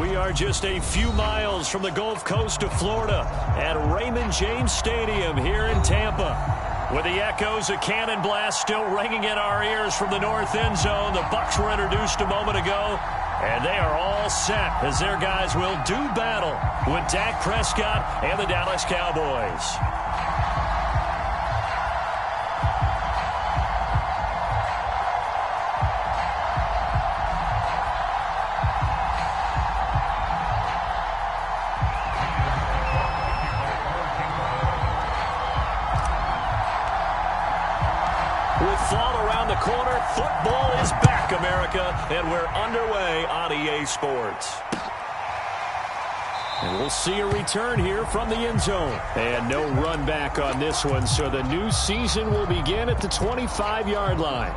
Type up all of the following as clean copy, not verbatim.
We are just a few miles from the Gulf Coast of Florida at Raymond James Stadium here in Tampa. With the echoes of cannon blast still ringing in our ears from the north end zone, the Bucs were introduced a moment ago, and they are all set as their guys will do battle with Dak Prescott and the Dallas Cowboys. With fall around the corner, football is back, America, and we're underway on EA Sports. And we'll see a return here from the end zone. And no run back on this one, so the new season will begin at the 25-yard line.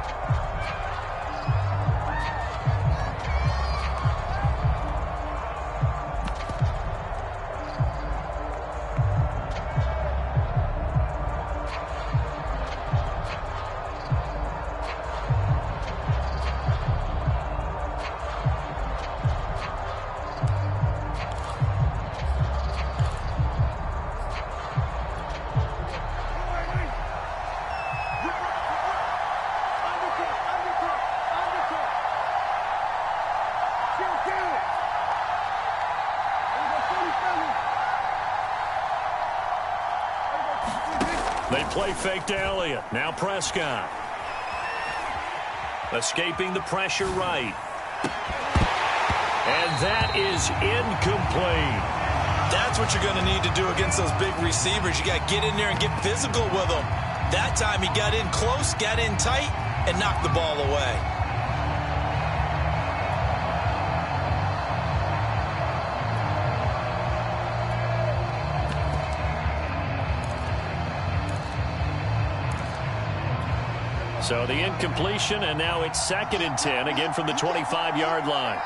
They play fake to Elliott. Now Prescott. Escaping the pressure right. And that is incomplete. That's what you're going to need to do against those big receivers. You got to get in there and get physical with them. That time he got in close, got in tight, and knocked the ball away. So the incompletion, and now it's 2nd and 10, again from the 25-yard line.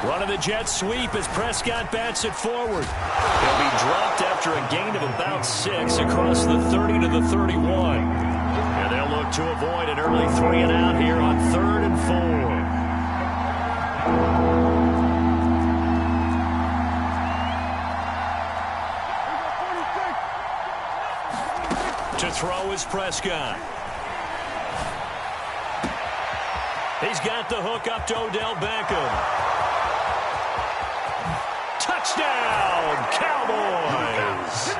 Running the jet sweep as Prescott bats it forward. He'll be dropped after a gain of about 6 across the 30 to the 31. And they'll look to avoid an early 3-and-out here on 3rd and 4. To throw is Prescott. He's got the hook up to Odell Beckham. Touchdown, Cowboys!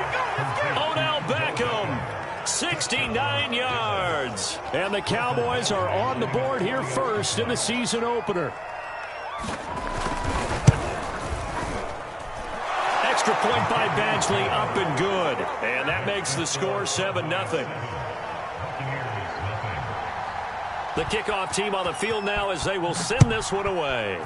Odell Beckham, 69 yards. And the Cowboys are on the board here first in the season opener. Extra point by Badgley, up and good. And that makes the score 7-0. The kickoff team on the field now as they will send this one away.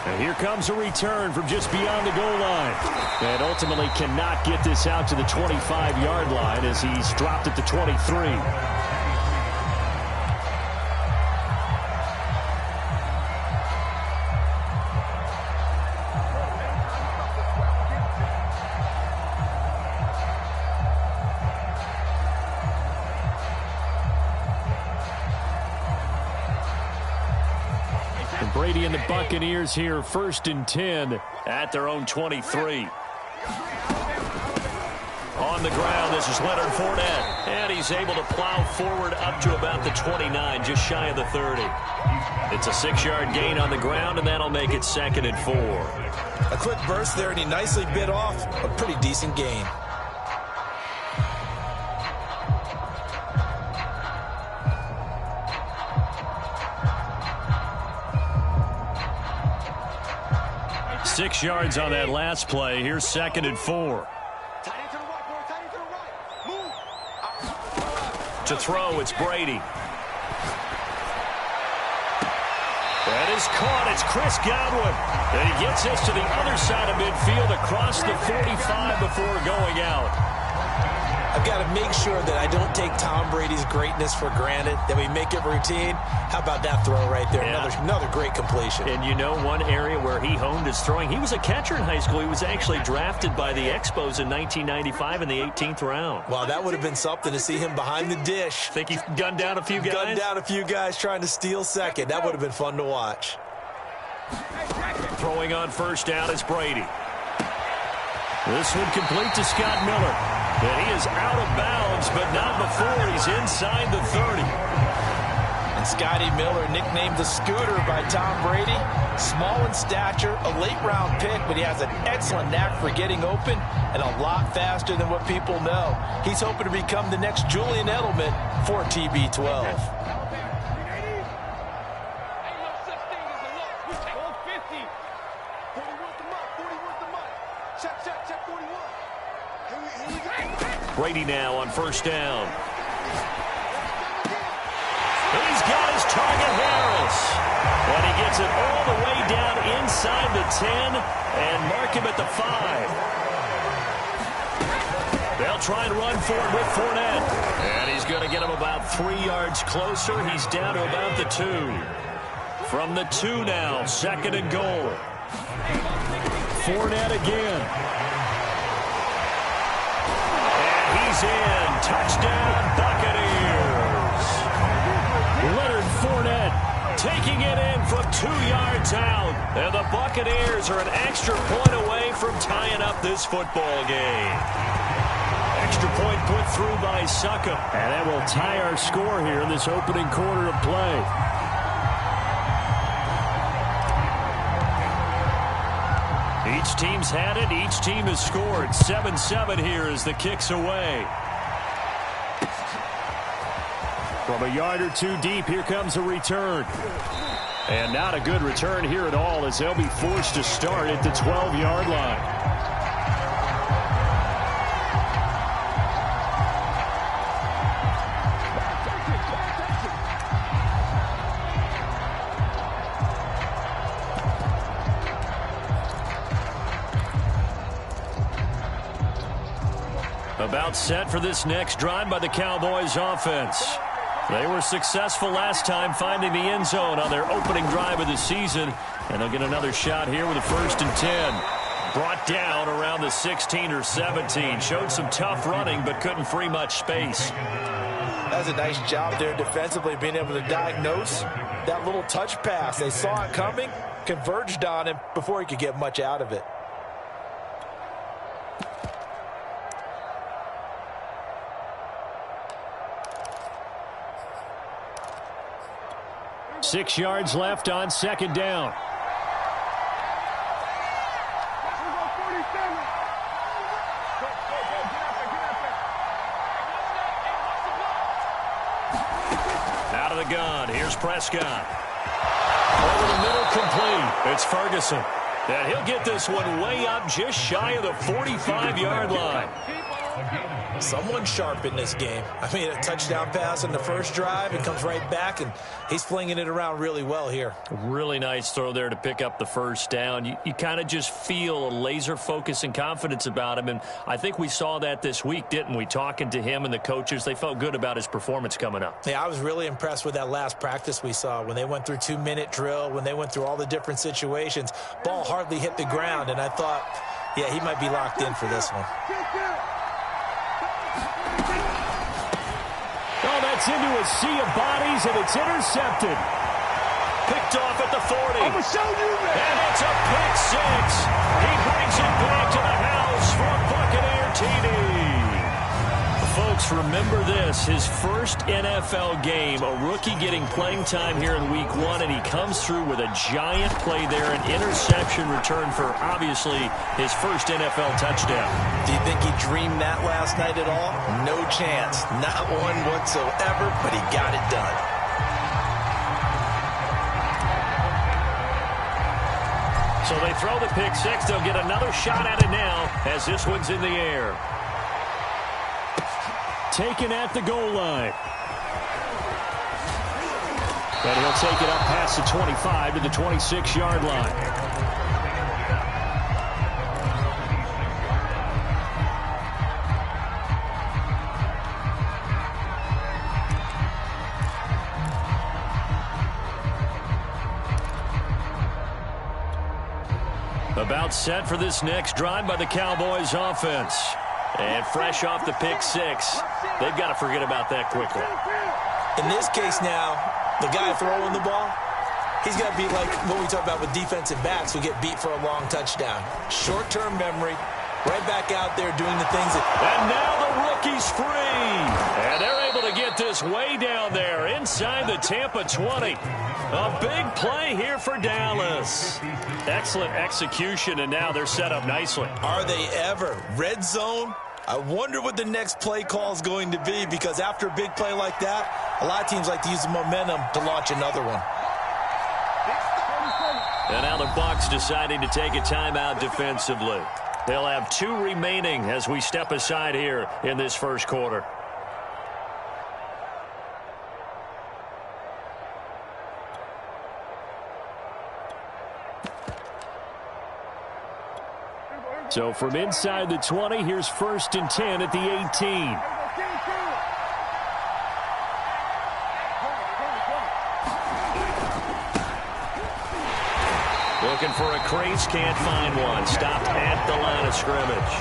And here comes a return from just beyond the goal line. And ultimately cannot get this out to the 25-yard line as he's dropped at the 23. Brady and the Buccaneers here, 1st and 10 at their own 23. On the ground, this is Leonard Fournette, and he's able to plow forward up to about the 29, just shy of the 30. It's a 6-yard gain on the ground, and that'll make it 2nd and 4. A quick burst there, and he nicely bit off a pretty decent gain. Six yards on that last play. Here's 2nd and 4. To throw, it's Brady. That is caught. It's Chris Godwin. And he gets this to the other side of midfield across the 45 before going out. I've got to make sure that I don't take Tom Brady's greatness for granted, that we make it routine. How about that throw right there? Yeah. Another great completion. And you know one area where he honed his throwing, he was a catcher in high school. He was actually drafted by the Expos in 1995 in the 18th round. Wow, that would have been something to see him behind the dish. Think he's gunned down a few guys? Gunned down a few guys trying to steal second. That would have been fun to watch. Throwing on first down is Brady. This one complete to Scott Miller. But he is out of bounds, but not before he's inside the 30. And Scotty Miller, nicknamed the Scooter by Tom Brady. Small in stature, a late-round pick, but he has an excellent knack for getting open and a lot faster than what people know. He's hoping to become the next Julian Edelman for TB12. Brady now on first down. He's got his target, Harris. And he gets it all the way down inside the 10 and mark him at the 5. They'll try and run for it with Fournette. And he's going to get him about 3 yards closer. He's down to about the 2. From the 2 now, second and goal. Fournette again. He's in. Touchdown, Buccaneers. Leonard Fournette taking it in from 2 yards out. And the Buccaneers are an extra point away from tying up this football game. Extra point put through by Succop. And that will tie our score here in this opening quarter of play. Each team's had it. Each team has scored. 7-7 here as the kick's away. From a yard or two deep, here comes a return. And not a good return here at all as they'll be forced to start at the 12-yard line. About set for this next drive by the Cowboys offense. They were successful last time finding the end zone on their opening drive of the season. And they'll get another shot here with a 1st and 10. Brought down around the 16 or 17. Showed some tough running but couldn't free much space. That's a nice job there defensively, being able to diagnose that little touch pass. They saw it coming, converged on him before he could get much out of it. Six yards left on second down. Out of the gun. Here's Prescott. Over the middle, complete. It's Ferguson. And he'll get this one way up just shy of the 45-yard line. Someone sharp in this game. I mean, a touchdown pass in the first drive. It comes right back, and he's flinging it around really well here. Really nice throw there to pick up the first down. You kind of just feel a laser focus and confidence about him, and I think we saw that this week, didn't we? Talking to him and the coaches, they felt good about his performance coming up. Yeah, I was really impressed with that last practice we saw when they went through 2-minute drill, when they went through all the different situations. Ball hardly hit the ground, and I thought, yeah, he might be locked in for this one. Oh, that's into a sea of bodies, and it's intercepted. Picked off at the 40. I'm going to show you, man. And it's a pick six. He brings it back to the house for a Buccaneer TD. Folks, remember this. His first NFL game, a rookie getting playing time here in week 1, and he comes through with a giant play there, an interception return for, obviously, his first NFL touchdown. Do you think he dreamed that last night at all? No chance. Not one whatsoever, but he got it done. So they throw the pick six. They'll get another shot at it now as this one's in the air. Taken at the goal line. And he'll take it up past the 25 to the 26-yard line. About set for this next drive by the Cowboys offense. And fresh off the pick six, they've got to forget about that quickly. In this case now, the guy throwing the ball, he's got to be like what we talk about with defensive backs who get beat for a long touchdown. Short-term memory, right back out there doing the things that... And now the rookie's free. And they're able to get this way down there inside the Tampa 20. A big play here for Dallas. Excellent execution, and now they're set up nicely. Are they ever? Red zone? I wonder what the next play call is going to be, because after a big play like that, a lot of teams like to use the momentum to launch another one. And now the Bucs deciding to take a timeout defensively. They'll have 2 remaining as we step aside here in this first quarter. So from inside the 20, here's 1st and 10 at the 18. Looking for a crease, can't find one. Stopped at the line of scrimmage.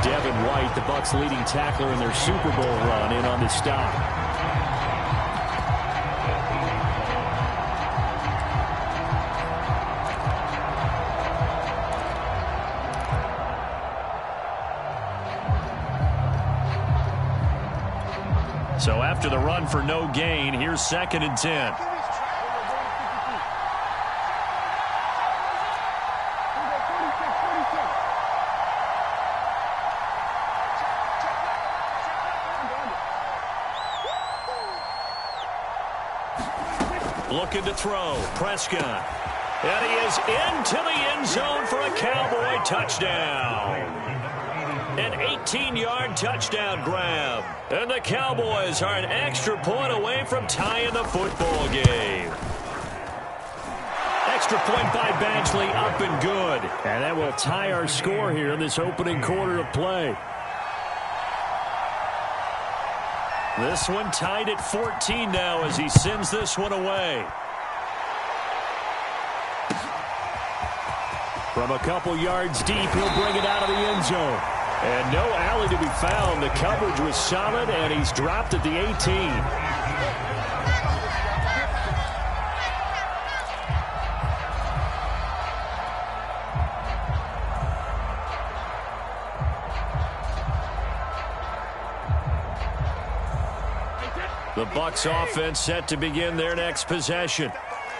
Devin White, the Bucs' leading tackler in their Super Bowl run, in on the stop. So after the run for no gain, here's 2nd and 10. Looking to throw. Prescott. And he is into the end zone for a Cowboy touchdown. An 18-yard touchdown grab. And the Cowboys are an extra point away from tying the football game. Extra point by Badgley, up and good. And that will tie our score here in this opening quarter of play. This one tied at 14 now as he sends this one away. From a couple yards deep, he'll bring it out of the end zone. And no alley to be found. The coverage was solid, and he's dropped at the 18. The Bucs offense set to begin their next possession.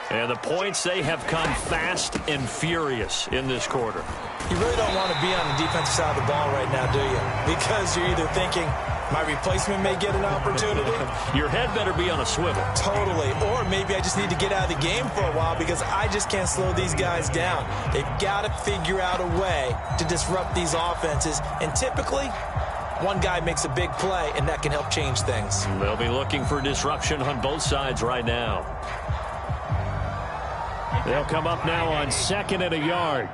And the points, they have come fast and furious in this quarter. You really don't want to be on the defensive side of the ball right now, do you? Because you're either thinking, my replacement may get an opportunity. Your head better be on a swivel. Totally. Or maybe I just need to get out of the game for a while because I just can't slow these guys down. They've got to figure out a way to disrupt these offenses. And typically, one guy makes a big play, and that can help change things. They'll be looking for disruption on both sides right now. They'll come up now on 2nd and a yard.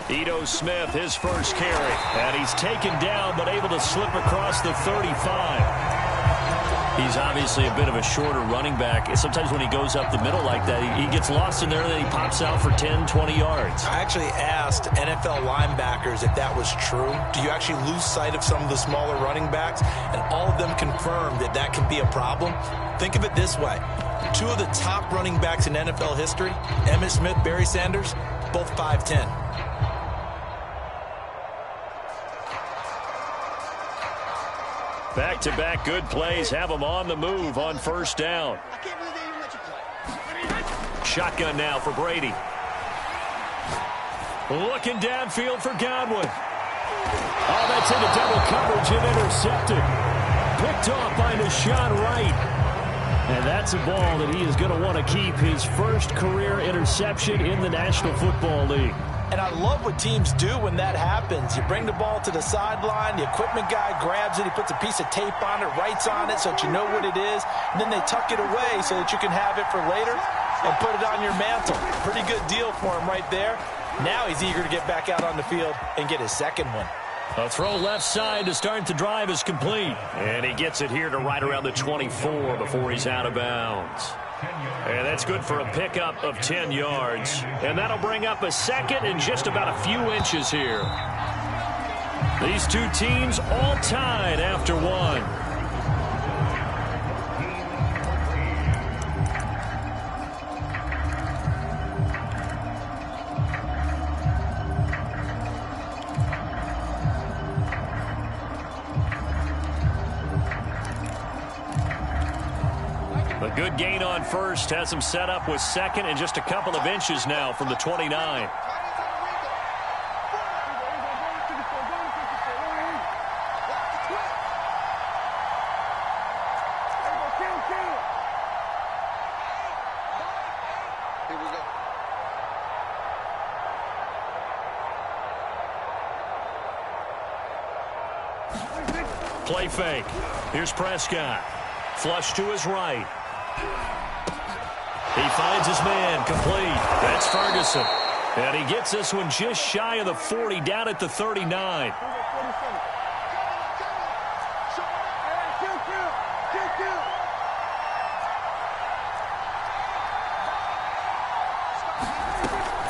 Ito Smith, his first carry. And he's taken down, but able to slip across the 35. He's obviously a bit of a shorter running back. Sometimes when he goes up the middle like that, he gets lost in there, and then he pops out for 10, 20 yards. I actually asked NFL linebackers if that was true. Do you actually lose sight of some of the smaller running backs? And all of them confirmed that that can be a problem. Think of it this way. 2 of the top running backs in NFL history, Emmitt Smith, Barry Sanders, both 5'10". Back-to-back good plays have them on the move on first down. Shotgun now for Brady. Looking downfield for Godwin. Oh, that's into double coverage and intercepted. Picked off by Nahshon Wright. And that's a ball that he is going to want to keep, his first career interception in the National Football League. And I love what teams do when that happens. You bring the ball to the sideline, the equipment guy grabs it, he puts a piece of tape on it, writes on it so that you know what it is, and then they tuck it away so that you can have it for later and put it on your mantle. Pretty good deal for him right there. Now he's eager to get back out on the field and get his second one. A throw left side to start the drive is complete. And he gets it here to right around the 24 before he's out of bounds. And that's good for a pickup of 10 yards. And that'll bring up a second and just about a few inches here. These two teams all tied after one. A good gain on first has him set up with second and just a couple of inches now from the 29. Play fake. Here's Prescott. Flush to his right. He finds his man complete. That's Ferguson. And he gets this one just shy of the 40, down at the 39.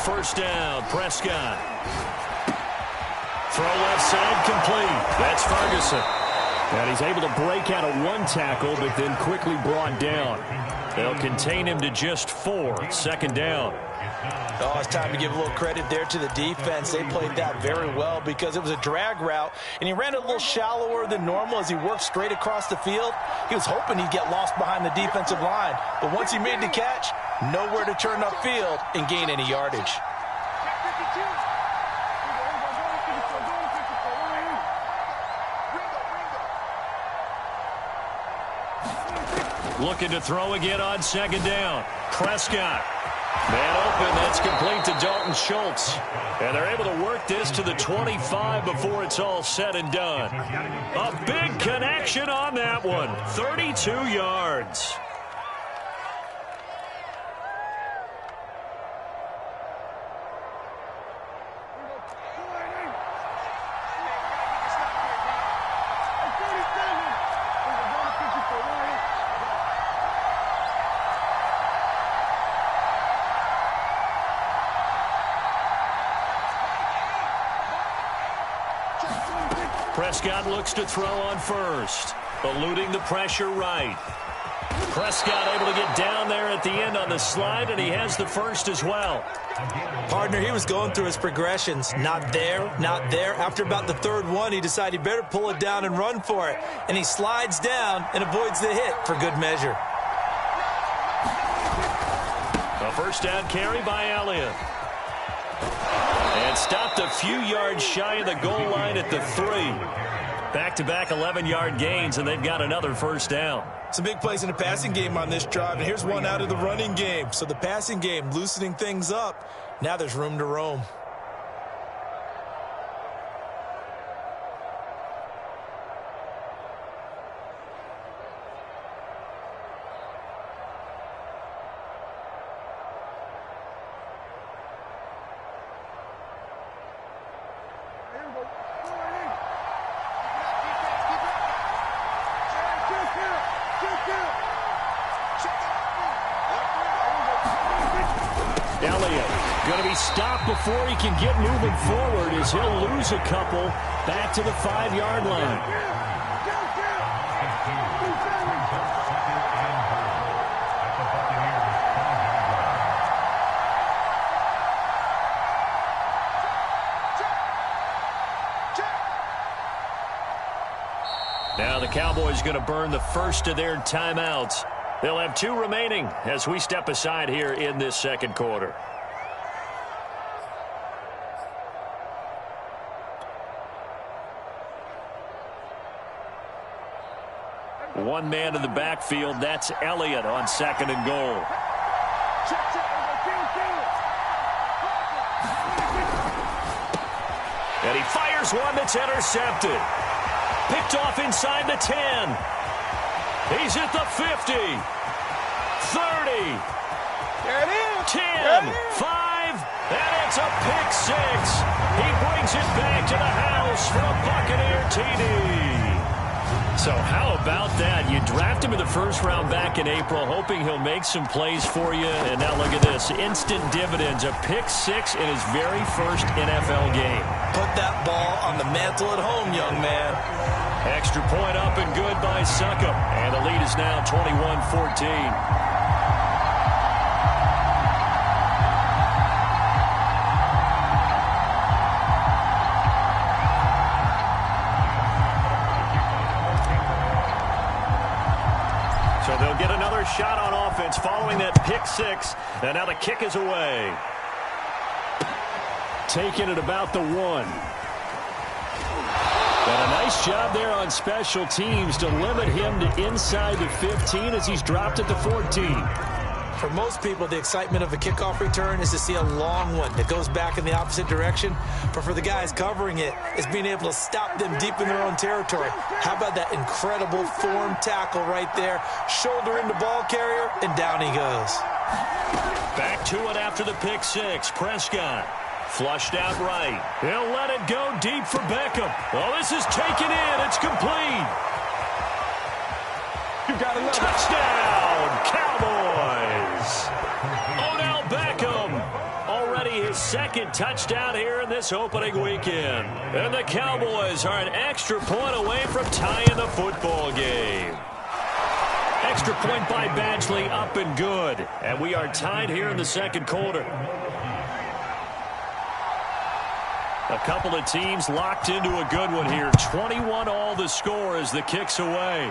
First down, Prescott. Throw left side complete. That's Ferguson. And he's able to break out of one tackle, but then quickly brought down. They'll contain him to just 4. Second down. Oh, it's time to give a little credit there to the defense. They played that very well because it was a drag route, and he ran it a little shallower than normal as he worked straight across the field. He was hoping he'd get lost behind the defensive line, but once he made the catch, nowhere to turn upfield and gain any yardage. Looking to throw again on second down. Prescott. Man open. That's complete to Dalton Schultz. And they're able to work this to the 25 before it's all said and done. A big connection on that one. 32 yards. Prescott looks to throw on first, eluding the pressure right. Prescott able to get down there at the end on the slide, and he has the first as well. Partner, he was going through his progressions. Not there, not there. After about the third one, he decided he better pull it down and run for it. And he slides down and avoids the hit for good measure. A first down carry by Elliott. And stopped a few yards shy of the goal line at the 3. Back-to-back 11-yard gains, and they've got another first down. Some big plays in the passing game on this drive, and here's one out of the running game. So the passing game loosening things up. Now there's room to roam. Elliott going to be stopped before he can get moving forward as he'll lose a couple back to the 5-yard line. Now the Cowboys going to burn the first of their timeouts. They'll have 2 remaining as we step aside here in this second quarter. One man in the backfield, that's Elliott on second and goal. And he fires one that's intercepted. Picked off inside the 10. He's at the 50, 30, There it is. 10, 5, and it's a pick 6. He brings it back to the house for a Buccaneer TD. So how about that? You draft him in the first round back in April, hoping he'll make some plays for you. And now look at this. Instant dividends. A pick 6 in his very first NFL game. Put that ball on the mantle at home, young man. Extra point up and good by Succop. And the lead is now 21-14. So they'll get another shot on offense following that pick 6. And now the kick is away. Taken at about the 1. And a nice job there on special teams to limit him to inside the 15 as he's dropped at the 14. For most people, the excitement of a kickoff return is to see a long one that goes back in the opposite direction. But for the guys covering it, it's being able to stop them deep in their own territory. How about that incredible form tackle right there? Shoulder into ball carrier, and down he goes. Back to it after the pick 6. Prescott flushed out right. He'll let it go deep for Beckham. Well, this is taken in. It's complete. You got another touchdown, Cowboys. Odell Beckham, already his second touchdown here in this opening weekend. And the Cowboys are an extra point away from tying the football game. Extra point by Badgley, up and good. And we are tied here in the second quarter. A couple of teams locked into a good one here. 21 all the score as the kick's away.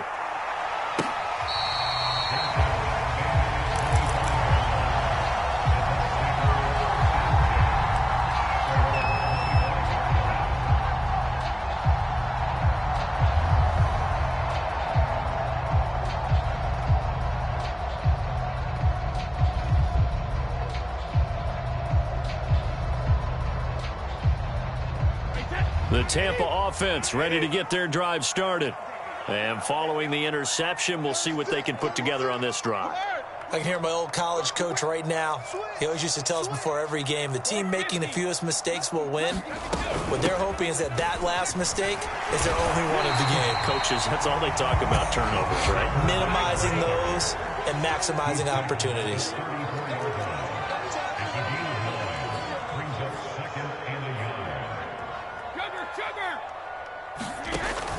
The Tampa offense ready to get their drive started. And following the interception, we'll see what they can put together on this drive. I can hear my old college coach right now. He always used to tell us before every game, the team making the fewest mistakes will win. What they're hoping is that last mistake is their only one of the game. Coaches, that's all they talk about, turnovers, right? Minimizing those and maximizing opportunities.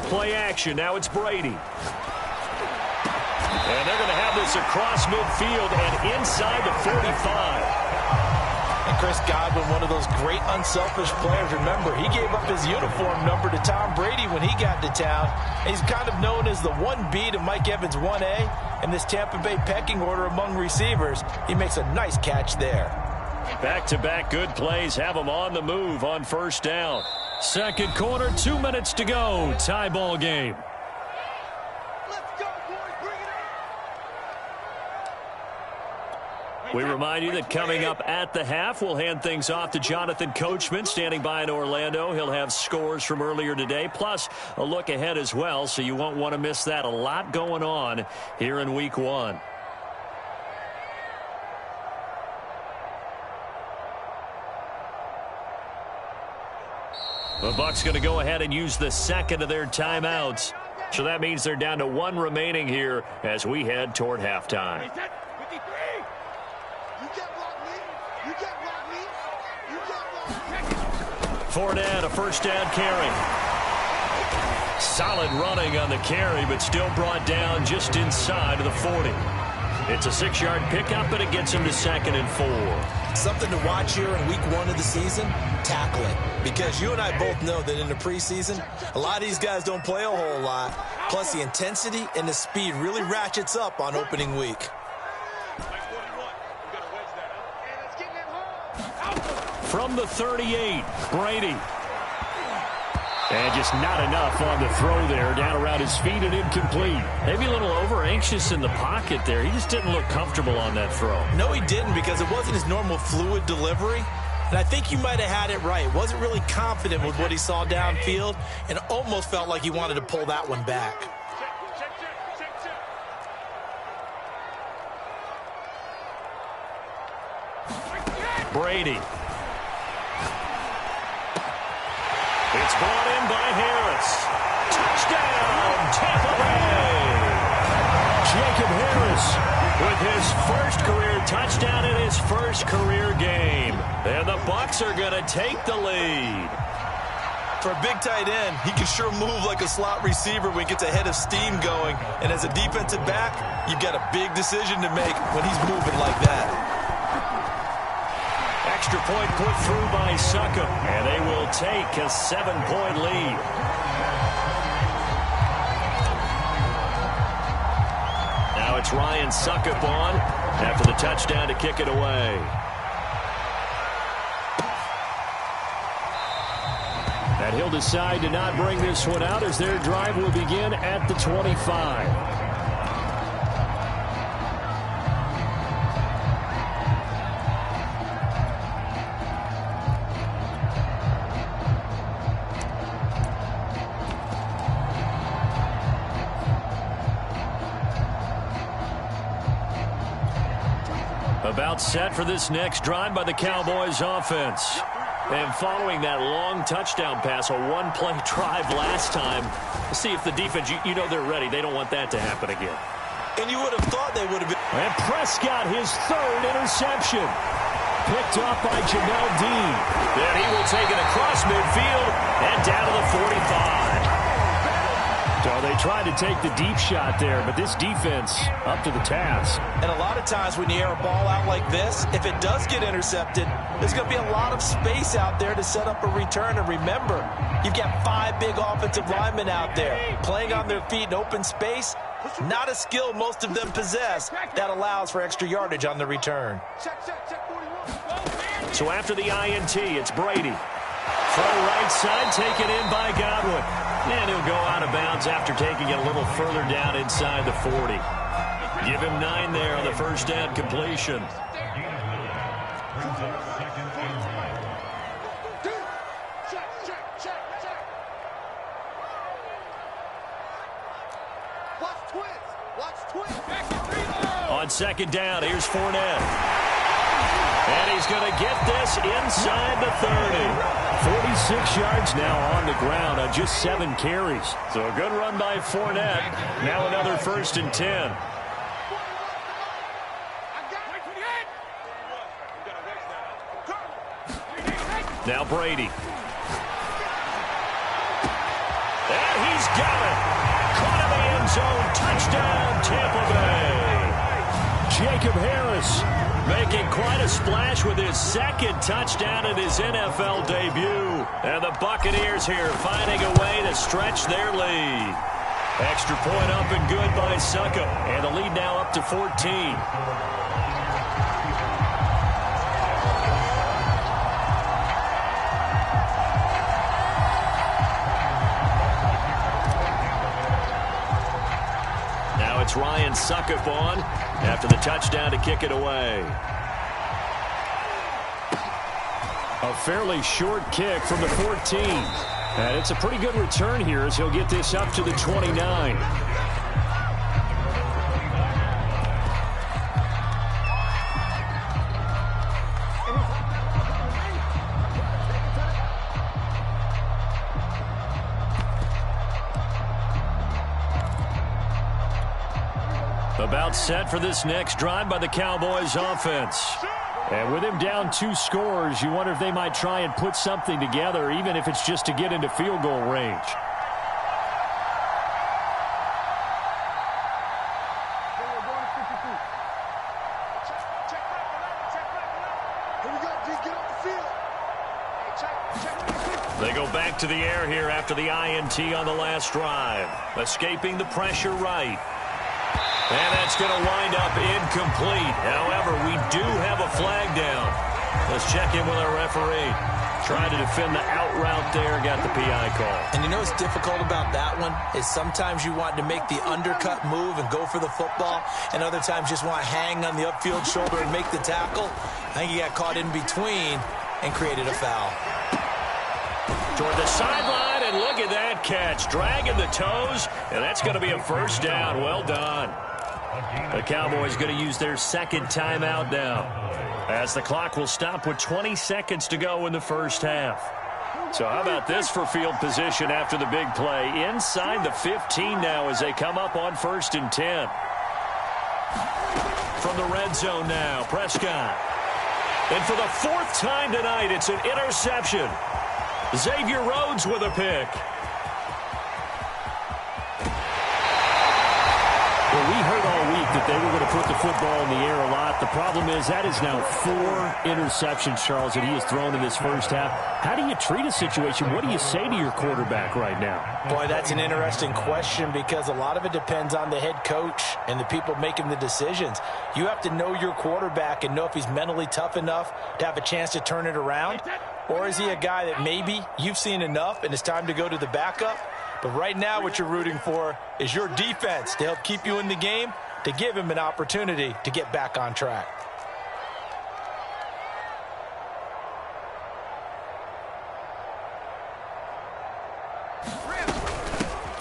Play action. Now it's Brady. And they're going to have this across midfield and inside the 45. And Chris Godwin, one of those great unselfish players. Remember, he gave up his uniform number to Tom Brady when he got to town. And he's kind of known as the 1B to Mike Evans 1A. In this Tampa Bay pecking order among receivers, he makes a nice catch there. Back-to-back good plays have him on the move on first down. Second quarter, 2 minutes to go. Tie ball game. Let's go, boys. Bring it on. We remind you that coming up at the half, we'll hand things off to Jonathan Coachman, standing by in Orlando. He'll have scores from earlier today, plus a look ahead as well, so you won't want to miss that. A lot going on here in Week 1. The Bucs going to go ahead and use the second of their timeouts. So that means they're down to 1 remaining here as we head toward halftime. Fournette, a first down carry. Solid running on the carry, but still brought down just inside of the 40. It's a 6-yard pickup, and it gets him to 2nd and 4. Something to watch here in week 1 of the season, tackling. Because you and I both know that in the preseason, a lot of these guys don't play a whole lot. Plus, the intensity and the speed really ratchets up on opening week. From the 38, Brady. And just not enough on the throw there, down around his feet and incomplete. Maybe a little over-anxious in the pocket there. He just didn't look comfortable on that throw. No, he didn't, because it wasn't his normal fluid delivery. And I think you might have had it right. Wasn't really confident with what he saw downfield and almost felt like he wanted to pull that one back. Brady. It's brought in by Harris. Touchdown, Tampa Bay! Jacob Harris with his first career touchdown in his first career game. And the Bucs are going to take the lead. For a big tight end, he can sure move like a slot receiver when he gets a head of steam going. And as a defensive back, you've got a big decision to make when he's moving like that. Extra point put through by Succop, and they will take a 7-point lead. Now it's Ryan Succop on after the touchdown to kick it away. And he'll decide to not bring this one out as their drive will begin at the 25. About set for this next drive by the Cowboys offense. And following that long touchdown pass, a one-play drive last time, see if the defense, you know they're ready. They don't want that to happen again. And you would have thought they would have been. And Prescott, his third interception. Picked off by Jamel Dean. Then he will take it across midfield and down to the 45. So they tried to take the deep shot there, but this defense up to the task. And a lot of times when you air a ball out like this, if it does get intercepted, there's going to be a lot of space out there to set up a return. And remember, you've got 5 big offensive linemen out there playing on their feet in open space. Not a skill most of them possess that allows for extra yardage on the return. So after the INT, it's Brady. From right side, taken in by Godwin. And he'll go out of bounds after taking it a little further down inside the 40. Give him 9 there on the first down completion. On second down, here's Fournette. And he's going to get this inside the 30. 46 yards now on the ground on just 7 carries. So a good run by Fournette. Now another 1st and 10. Now Brady. And he's got it. Caught in the end zone. Touchdown, Tampa Bay. Jacob Harris making quite a splash with his 2nd touchdown in his NFL debut. And the Buccaneers here finding a way to stretch their lead. Extra point up and good by Succop. And the lead now up to 14. Now it's Ryan Succop on after the touchdown to kick it away. A fairly short kick from the 14. And it's a pretty good return here as he'll get this up to the 29. About set for this next drive by the Cowboys offense. And with him down 2 scores, you wonder if they might try and put something together, even if it's just to get into field goal range. They go back to the air here after the INT on the last drive. Escaping the pressure right. And that's going to wind up incomplete. However, we do have a flag down. Let's check in with our referee. Trying to defend the out route there, got the PI call. And you know what's difficult about that one is sometimes you want to make the undercut move and go for the football, and other times just want to hang on the upfield shoulder and make the tackle. I think he got caught in between and created a foul. Toward the sideline, and look at that catch. Dragging the toes, and that's going to be a first down. Well done. The Cowboys going to use their 2nd timeout now, as the clock will stop with 20 seconds to go in the first half. So how about this for field position after the big play? Inside the 15 now as they come up on 1st and 10. From the red zone now, Prescott. And for the 4th time tonight, it's an interception. Xavier Rhodes with a pick. Well, we heard all week that they were going to put the football in the air a lot. The problem is that is now 4 interceptions, Charles, that he has thrown in this first half. How do you treat a situation? What do you say to your quarterback right now? Boy, that's an interesting question because a lot of it depends on the head coach and the people making the decisions. You have to know your quarterback and know if he's mentally tough enough to have a chance to turn it around. Or is he a guy that maybe you've seen enough and it's time to go to the backup? But right now what you're rooting for is your defense to help keep you in the game, to give him an opportunity to get back on track.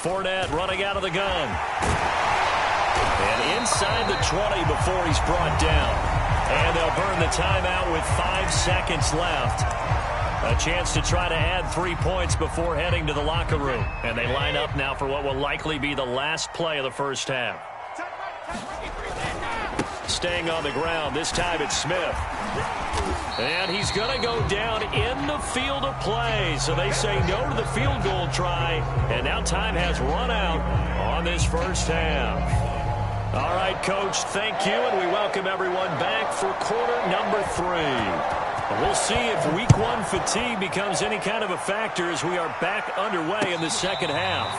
Fournette running out of the gun. And inside the 20 before he's brought down. And they'll burn the timeout with 5 seconds left. A chance to try to add 3 points before heading to the locker room. And they line up now for what will likely be the last play of the first half. Staying on the ground, this time it's Smith. And he's going to go down in the field of play. So they say no to the field goal try. And now time has run out on this first half. All right, Coach, thank you. And we welcome everyone back for quarter number 3. We'll see if week 1 fatigue becomes any kind of a factor as we are back underway in the second half.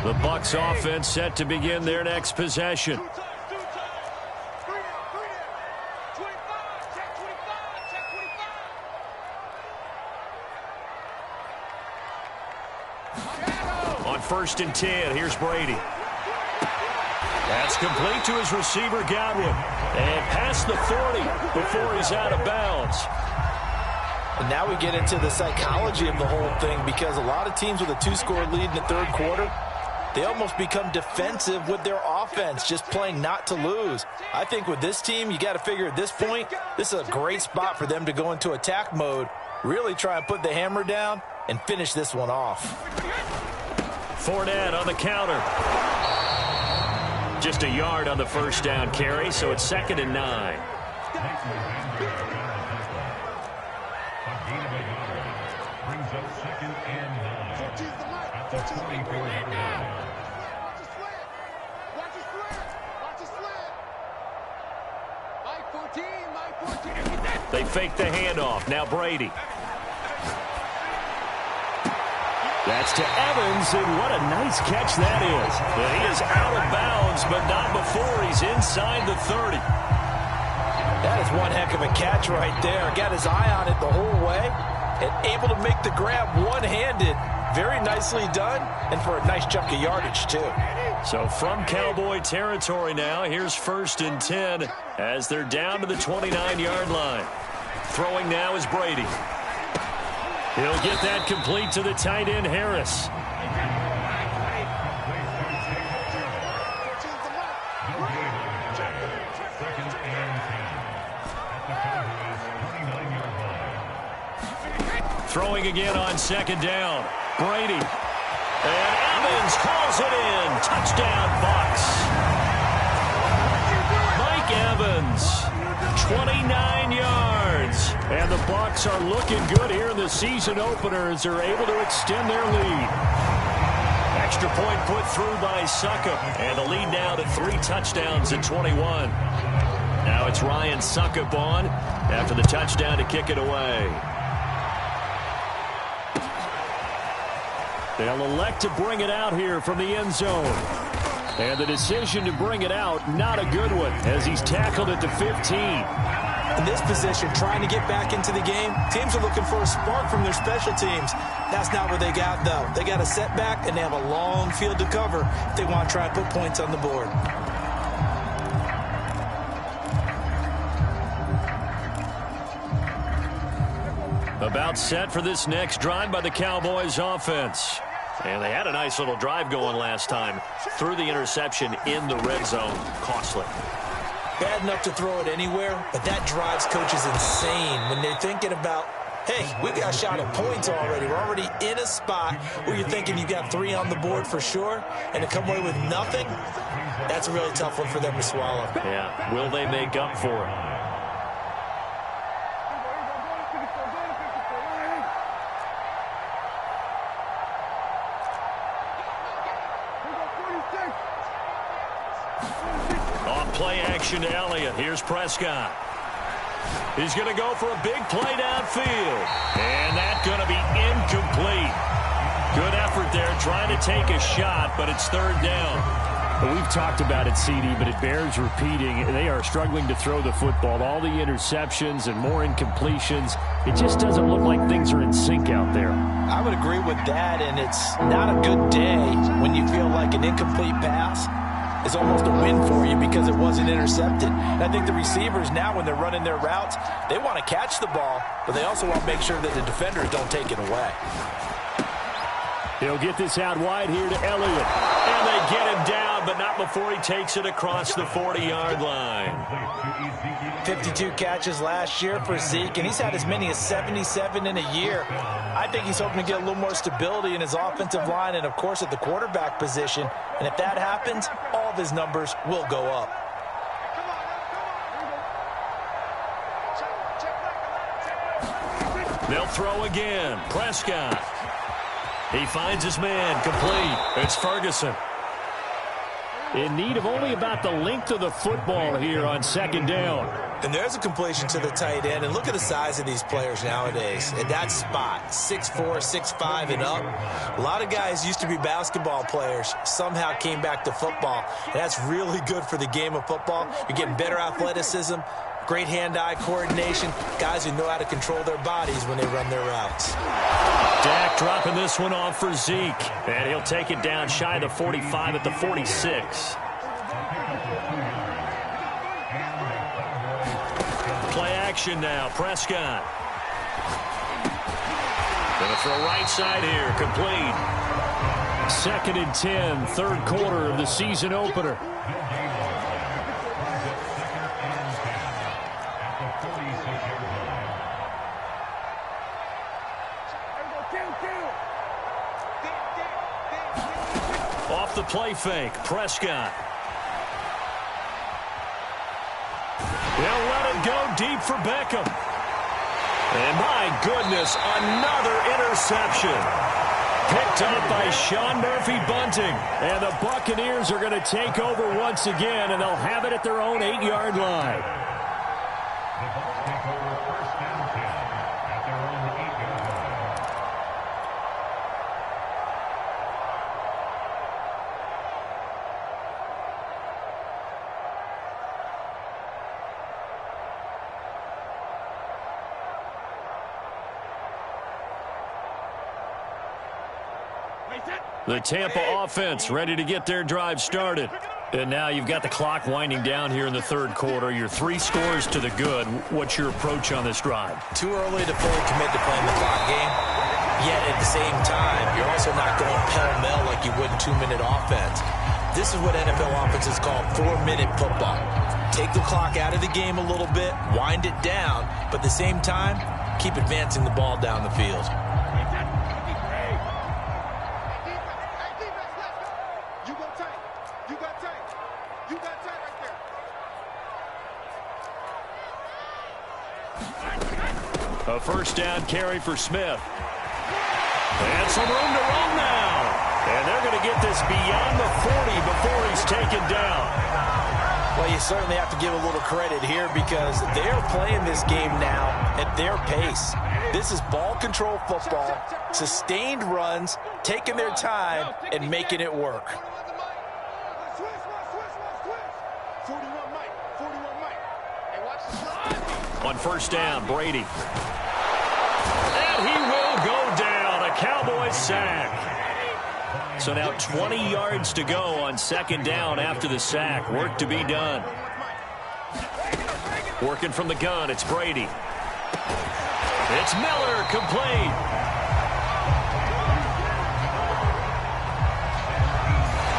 The Bucs offense set to begin their next possession. On 1st and 10, here's Brady. That's complete to his receiver, Godwin. And past the 40 before he's out of bounds. And now we get into the psychology of the whole thing because a lot of teams with a 2-score lead in the 3rd quarter, they almost become defensive with their offense, just playing not to lose. I think with this team, you got to figure at this point, this is a great spot for them to go into attack mode, really try and put the hammer down and finish this one off. Fournette on the counter. Just a yard on the first down carry, so it's 2nd and 9. They fake the handoff. Now Brady. That's to Evans, and what a nice catch that is. And he is out of bounds, but not before he's inside the 30. That is one heck of a catch right there. Got his eye on it the whole way and able to make the grab one-handed. Very nicely done, and for a nice chunk of yardage, too. So from Cowboy territory now, here's 1st and 10 as they're down to the 29-yard line. Throwing now is Brady. He'll get that complete to the tight end, Harris. Throwing again on 2nd down. Brady. And Evans calls it in. Touchdown, Bucs. Mike Evans, 29 yards. And the Bucs are looking good here in the season opener as they're able to extend their lead. Extra point put through by Succop. And the lead now to 3 touchdowns at 21. Now it's Ryan Succop on after the touchdown to kick it away. They'll elect to bring it out here from the end zone. And the decision to bring it out, not a good one, as he's tackled at the 15. In this position, trying to get back into the game, teams are looking for a spark from their special teams. That's not what they got, though. They got a setback, and they have a long field to cover if they want to try and put points on the board. About set for this next drive by the Cowboys offense. And they had a nice little drive going last time. Threw the interception in the red zone. Costly. Bad enough to throw it anywhere, but that drives coaches insane when they're thinking about, hey, we got a shot at points already. We're already in a spot where you're thinking you got 3 on the board for sure, and to come away with nothing, that's a really tough one for them to swallow. Yeah, will they make up for it? Play action to Elliott. Here's Prescott. He's going to go for a big play downfield. And that's going to be incomplete. Good effort there trying to take a shot, but it's third down. Well, we've talked about it, CD, but it bears repeating. They are struggling to throw the football. All the interceptions and more incompletions. It just doesn't look like things are in sync out there. I would agree with that, and it's not a good day when you feel like an incomplete pass is almost a win for you because it wasn't intercepted. And I think the receivers now, when they're running their routes, they want to catch the ball, but they also want to make sure that the defenders don't take it away. He'll get this out wide here to Elliott. And they get him down, but not before he takes it across the 40-yard line. 52 catches last year for Zeke, and he's had as many as 77 in a year. I think he's hoping to get a little more stability in his offensive line and, of course, at the quarterback position. And if that happens, all of his numbers will go up. They'll throw again. Prescott. He finds his man. Complete. It's Ferguson. In need of only about the length of the football here on second down. And there's a completion to the tight end. And look at the size of these players nowadays. At that spot, 6'4", 6'5", and up. A lot of guys used to be basketball players, somehow came back to football. And that's really good for the game of football. You're getting better athleticism, great hand-eye coordination, guys who know how to control their bodies when they run their routes. Dak dropping this one off for Zeke. And he'll take it down shy of the 45 at the 46. Play action now. Prescott. Going to throw right side here. Complete. 2nd and 10, third quarter of the season opener. Off the play fake, Prescott. They'll let it go deep for Beckham. And my goodness, another interception. Picked up by Sean Murphy-Bunting. And the Buccaneers are going to take over once again, and they'll have it at their own 8-yard line. The Tampa offense ready to get their drive started. And now you've got the clock winding down here in the third quarter. You're 3 scores to the good. What's your approach on this drive? Too early to fully commit to playing the clock game. Yet at the same time, you're also not going pell-mell like you would in 2-minute offense. This is what NFL offenses call 4-minute football. Take the clock out of the game a little bit, wind it down, but at the same time, keep advancing the ball down the field. A first down carry for Smith. And some room to run now. And they're going to get this beyond the 40 before he's taken down. Well, you certainly have to give a little credit here because they're playing this game now at their pace. This is ball control football, sustained runs, taking their time, and making it work. On first down, Brady. And he will go down. A Cowboys sack. So now 20 yards to go on second down after the sack. Work to be done. Working from the gun, it's Brady. It's Miller, complete.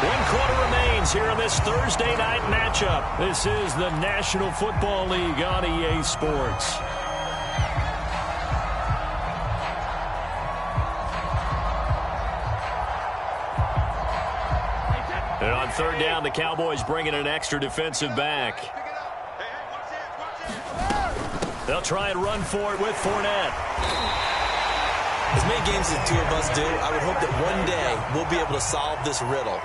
One quarter remains here in this Thursday night matchup. This is the National Football League on EA Sports. And on third down, the Cowboys bring in an extra defensive back. They'll try and run for it with Fournette. As many games as the two of us do, I would hope that one day we'll be able to solve this riddle.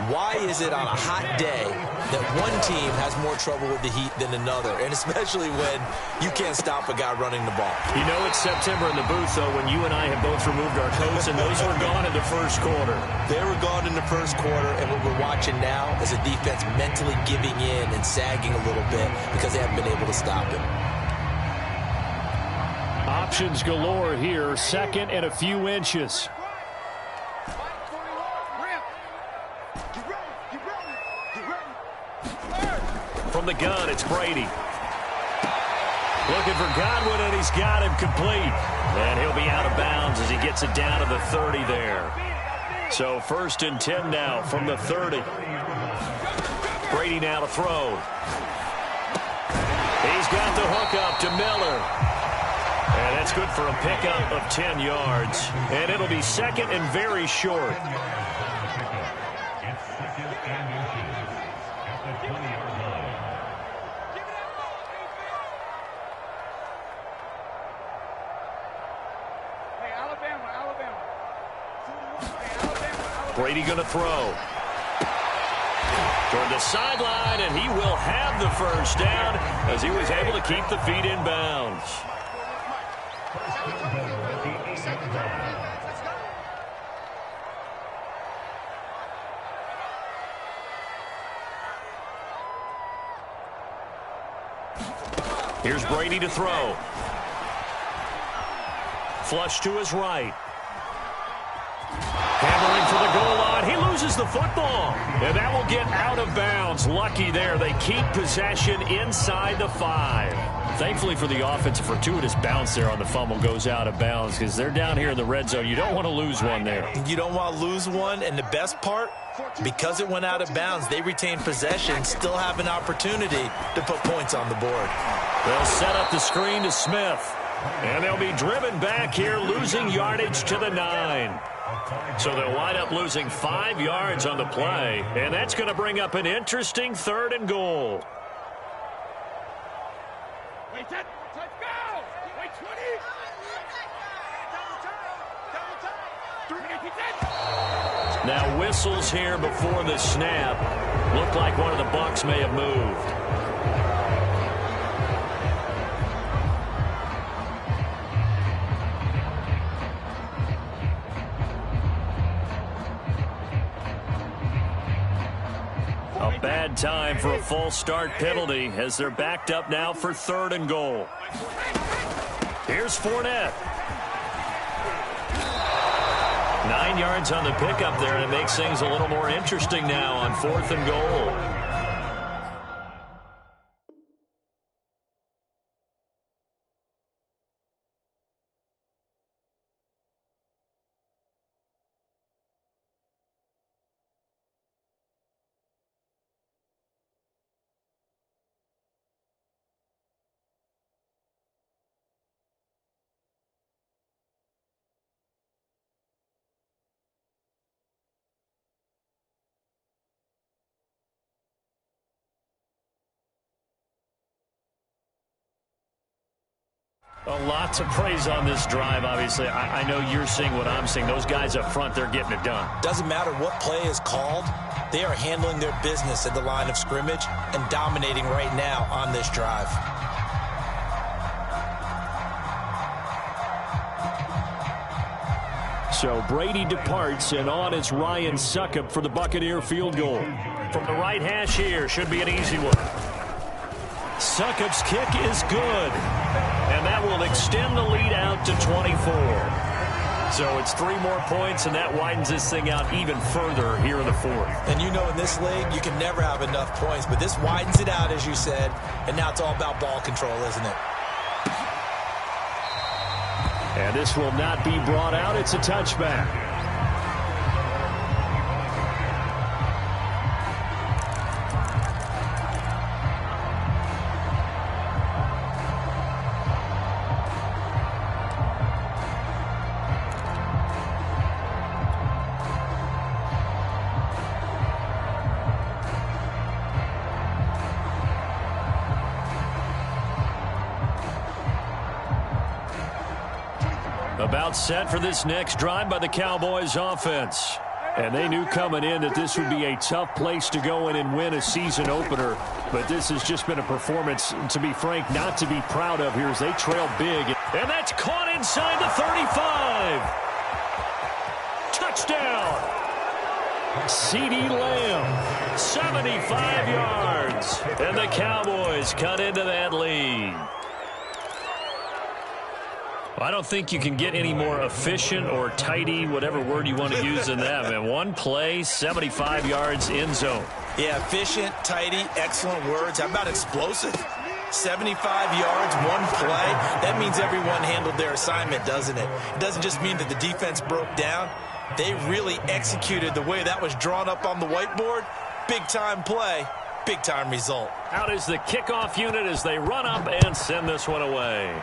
Why is it on a hot day that one team has more trouble with the heat than another, and especially when you can't stop a guy running the ball? You know it's September in the booth, though, when you and I have both removed our coats, and those were gone in the first quarter. They were gone in the first quarter, and what we're watching now is a defense mentally giving in and sagging a little bit because they haven't been able to stop him. Options galore here, second and a few inches. From the gun, it's Brady. Looking for Godwin, and he's got him complete. And he'll be out of bounds as he gets it down to the 30 there. So 1st and 10 now from the 30. Brady now to throw. He's got the hook up to Miller. And that's good for a pickup of 10 yards. And it'll be second and very short. Brady going to throw. Toward the sideline, and he will have the first down as he was able to keep the feet in bounds. Here's Brady to throw. Flush to his right. Hammering for the goal line. He loses the football. And that will get out of bounds. Lucky there. They keep possession inside the 5. Thankfully for the offense, a fortuitous bounce there on the fumble goes out of bounds because they're down here in the red zone. You don't want to lose one there. You don't want to lose one. And the best part, because it went out of bounds, they retain possession, still have an opportunity to put points on the board. They'll set up the screen to Smith. And they'll be driven back here, losing yardage to the 9. So they'll wind up losing 5 yards on the play. And that's going to bring up an interesting 3rd and goal. Wait, let's go! Wait, 20! Now whistles here before the snap. Looked like one of the Bucs may have moved. A bad time for a false start penalty as they're backed up now for 3rd and goal. Here's Fournette. 9 yards on the pickup there, and it makes things a little more interesting now on 4th and goal. A lot to praise on this drive, obviously. I know you're seeing what I'm seeing. Those guys up front, they're getting it done. Doesn't matter what play is called. They are handling their business at the line of scrimmage and dominating right now on this drive. So Brady departs, and on is Ryan Succop for the Buccaneer field goal. From the right hash here, should be an easy one. Succop's kick is good. And that will extend the lead out to 24. So it's 3 more points, and that widens this thing out even further here in the 4th. And you know in this league, you can never have enough points, but this widens it out, as you said, and now it's all about ball control, isn't it? And this will not be brought out. It's a touchback. About set for this next drive by the Cowboys offense. And they knew coming in that this would be a tough place to go in and win a season opener. But this has just been a performance, to be frank, not to be proud of here as they trail big. And that's caught inside the 35. Touchdown. CeeDee Lamb, 75 yards. And the Cowboys cut into that lead. I don't think you can get any more efficient or tidy, whatever word you want to use in that, man. One play, 75 yards, end zone. Yeah, efficient, tidy, excellent words. How about explosive? 75 yards, one play. That means everyone handled their assignment, doesn't it? It doesn't just mean that the defense broke down. They really executed the way that was drawn up on the whiteboard. Big-time play, big-time result. Out is the kickoff unit as they run up and send this one away.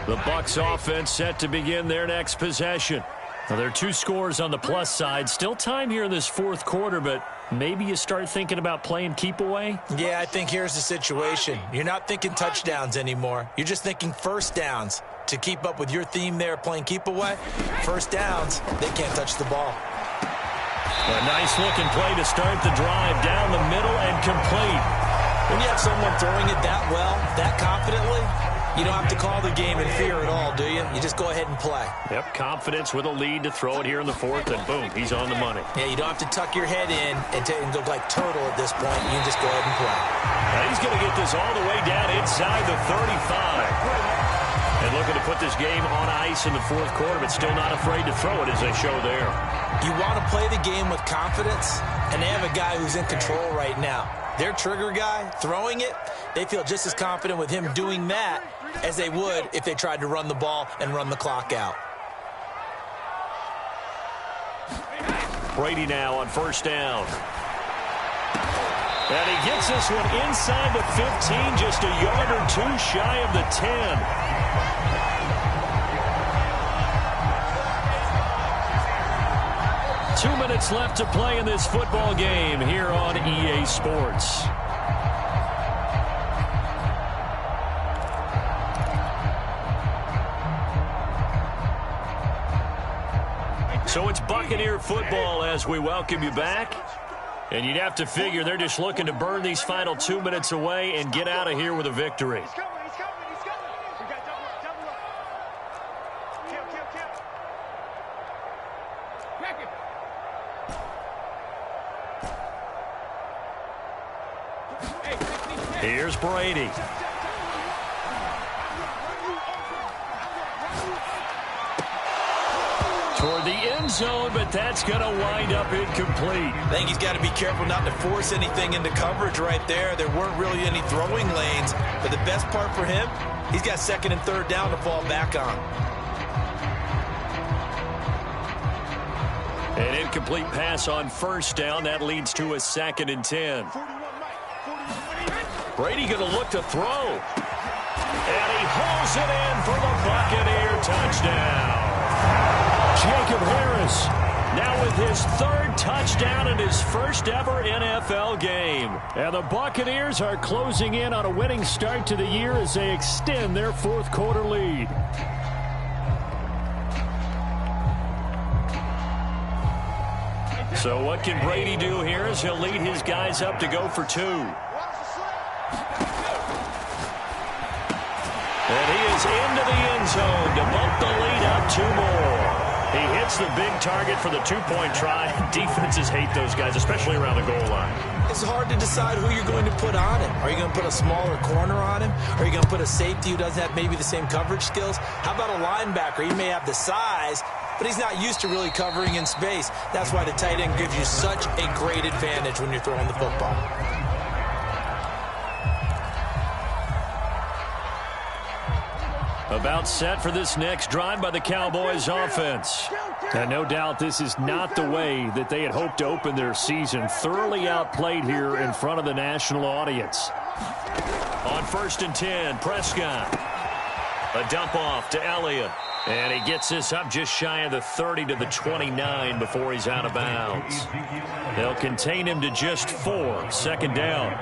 The Bucs offense set to begin their next possession. Now, there are two scores on the plus side. Still time here in this fourth quarter, but maybe you start thinking about playing keep away? Yeah, I think here's the situation. You're not thinking touchdowns anymore. You're just thinking first downs. To keep up with your theme there, playing keep away, first downs, they can't touch the ball. A nice-looking play to start the drive down the middle and complete. When you have someone throwing it that well, that confidently, you don't have to call the game in fear at all, do you? You just go ahead and play. Yep, confidence with a lead to throw it here in the fourth, and boom, he's on the money. Yeah, you don't have to tuck your head in and go like turtle at this point. You can just go ahead and play. Now he's going to get this all the way down inside the 35. And looking to put this game on ice in the fourth quarter, but still not afraid to throw it as they show there. You want to play the game with confidence, and they have a guy who's in control right now. Their trigger guy, throwing it, they feel just as confident with him doing that as they would if they tried to run the ball and run the clock out. Brady now on first down. And he gets this one inside the 15, just a yard or two shy of the 10. 2 minutes left to play in this football game here on EA Sports. So it's Buccaneer football as we welcome you back. And you'd have to figure they're just looking to burn these final 2 minutes away and get out of here with a victory. He's coming. We got double up. Kill. Crack it. Here's Brady. Toward the end zone, but that's going to wind up incomplete. I think he's got to be careful not to force anything into coverage right there. There weren't really any throwing lanes, but the best part for him, he's got second and third down to fall back on. An incomplete pass on first down. That leads to a 2nd and 10. Brady going to look to throw. And he hauls it in for the Buccaneer touchdown. Jacob Harris now with his third touchdown in his first ever NFL game. And the Buccaneers are closing in on a winning start to the year as they extend their fourth quarter lead. So what can Brady do here as he'll lead his guys up to go for two? And he is into the end zone to bump the lead up 2 more. He hits the big target for the two-point try. Defenses hate those guys, especially around the goal line. It's hard to decide who you're going to put on him. Are you going to put a smaller corner on him? Are you going to put a safety who doesn't have maybe the same coverage skills? How about a linebacker? He may have the size, but he's not used to really covering in space. That's why the tight end gives you such a great advantage when you're throwing the football. About set for this next drive by the Cowboys offense. And no doubt this is not the way that they had hoped to open their season. Thoroughly outplayed here in front of the national audience. On 1st and 10, Prescott. A dump off to Elliott. And he gets this up just shy of the 30 to the 29 before he's out of bounds. They'll contain him to just 4. 2nd down.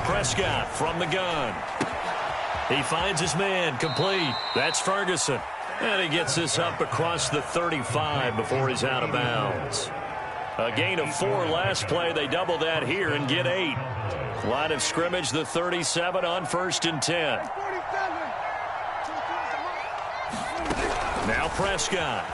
Prescott from the gun. He finds his man complete. That's Ferguson. And he gets this up across the 35 before he's out of bounds. A gain of 4 last play. They double that here and get 8. Line of scrimmage, the 37 on 1st and 10. Now Prescott.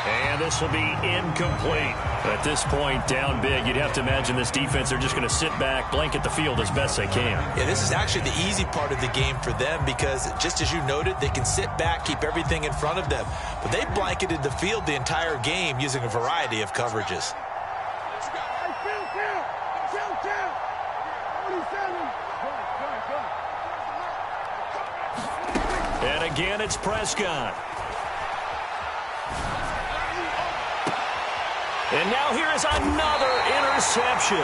And this will be incomplete. At this point, down big, you'd have to imagine this defense, they're just going to sit back, blanket the field as best they can. Yeah, this is actually the easy part of the game for them because, just as you noted, they can sit back, keep everything in front of them. But they blanketed the field the entire game using a variety of coverages. And again, it's Prescott. And now here is another interception.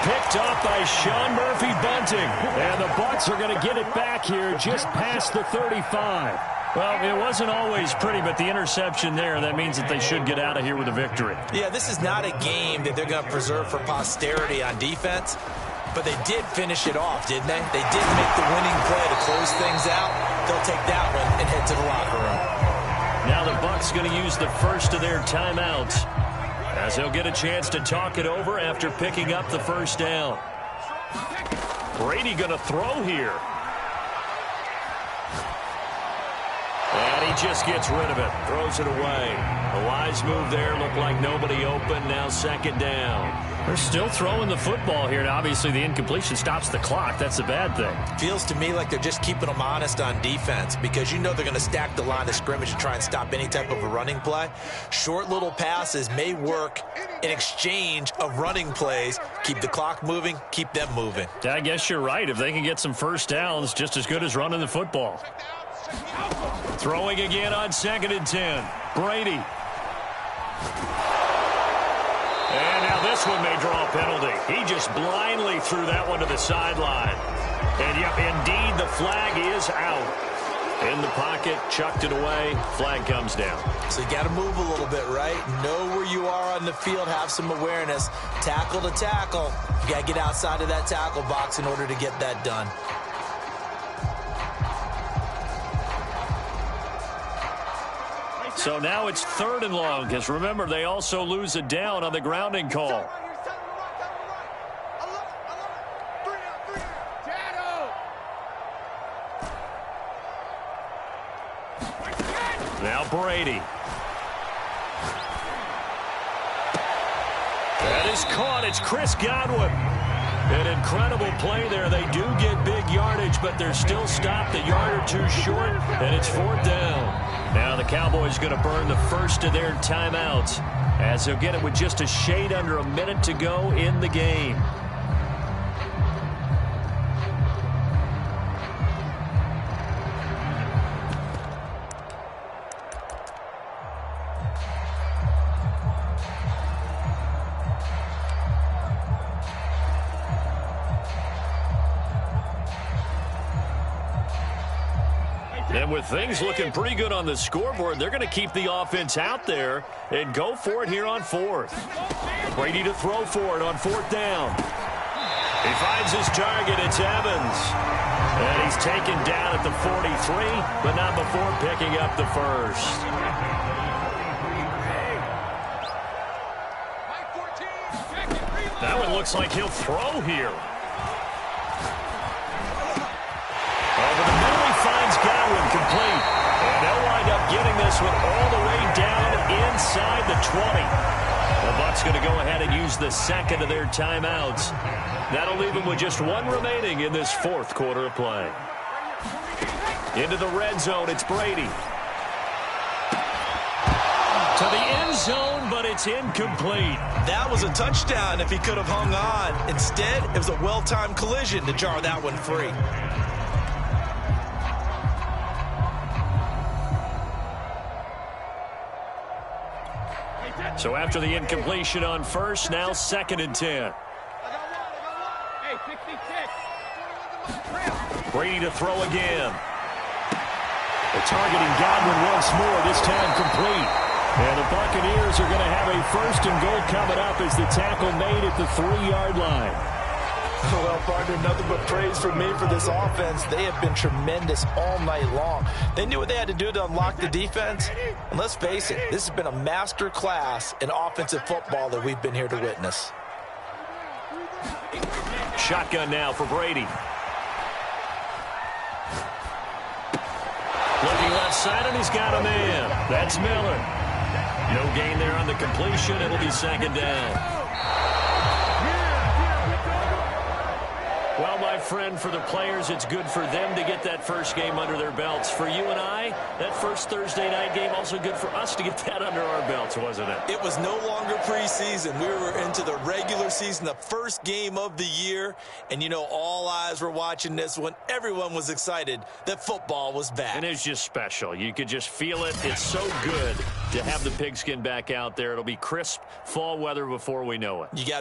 Picked off by Sean Murphy-Bunting. And the Bucs are going to get it back here just past the 35. Well, it wasn't always pretty, but the interception there, that means that they should get out of here with a victory. Yeah, this is not a game that they're going to preserve for posterity on defense, but they did finish it off, didn't they? They did make the winning play to close things out. They'll take that one and head to the locker room. Now the Bucs going to use the first of their timeouts, as they'll get a chance to talk it over after picking up the first down. Brady going to throw here. And he just gets rid of it. Throws it away. A wise move there. Looked like nobody open. Now 2nd down. They're still throwing the football here. And obviously the incompletion stops the clock. That's a bad thing. Feels to me like they're just keeping them honest on defense because you know they're going to stack the line of scrimmage and try and stop any type of a running play. Short little passes may work in exchange of running plays. Keep the clock moving, keep them moving. I guess you're right. If they can get some first downs, just as good as running the football. Throwing again on 2nd and 10. Brady. And now this one may draw a penalty. He just blindly threw that one to the sideline. And, yep, indeed, the flag is out. In the pocket, chucked it away. Flag comes down. So you got to move a little bit, right? Know where you are on the field. Have some awareness. Tackle to tackle. You got to get outside of that tackle box in order to get that done. So now it's 3rd and long, because remember, they also lose a down on the grounding call. Now Brady. That is caught. It's Chris Godwin. An incredible play there. They do get big yardage, but they're still stopped a yard or two short, and it's 4th down. Now the Cowboys going to burn the first of their timeouts as they'll get it with just a shade under a minute to go in the game. And with things looking pretty good on the scoreboard, they're going to keep the offense out there and go for it here on 4th. Brady to throw for it on 4th down. He finds his target. It's Evans. And he's taken down at the 43, but not before picking up the first. That one looks like he'll throw here. the 20. The Bucs going to go ahead and use the second of their timeouts. That'll leave them with just one remaining in this fourth quarter of play. Into the red zone, it's Brady. To the end zone, but it's incomplete. That was a touchdown if he could have hung on. Instead, it was a well-timed collision to jar that one free. So after the incompletion on first, now 2nd and 10. Hey, 66. Brady to throw again. They're targeting Godwin once more, this time complete. And the Buccaneers are going to have a 1st and goal coming up as the tackle made at the 3-yard line. Well, partner, nothing but praise from me for this offense. They have been tremendous all night long. They knew what they had to do to unlock the defense. And let's face it, this has been a master class in offensive football that we've been here to witness. Shotgun now for Brady. Looking left side, and he's got a man. That's Miller. No gain there on the completion. It'll be 2nd down. Well, my friend, for the players, it's good for them to get that first game under their belts. For you and I, that first Thursday night game, also good for us to get that under our belts, wasn't it? It was no longer preseason. We were into the regular season, the first game of the year. And, you know, all eyes were watching this one. Everyone was excited that football was back. And it's just special. You could just feel it. It's so good to have the pigskin back out there. It'll be crisp fall weather before we know it. You got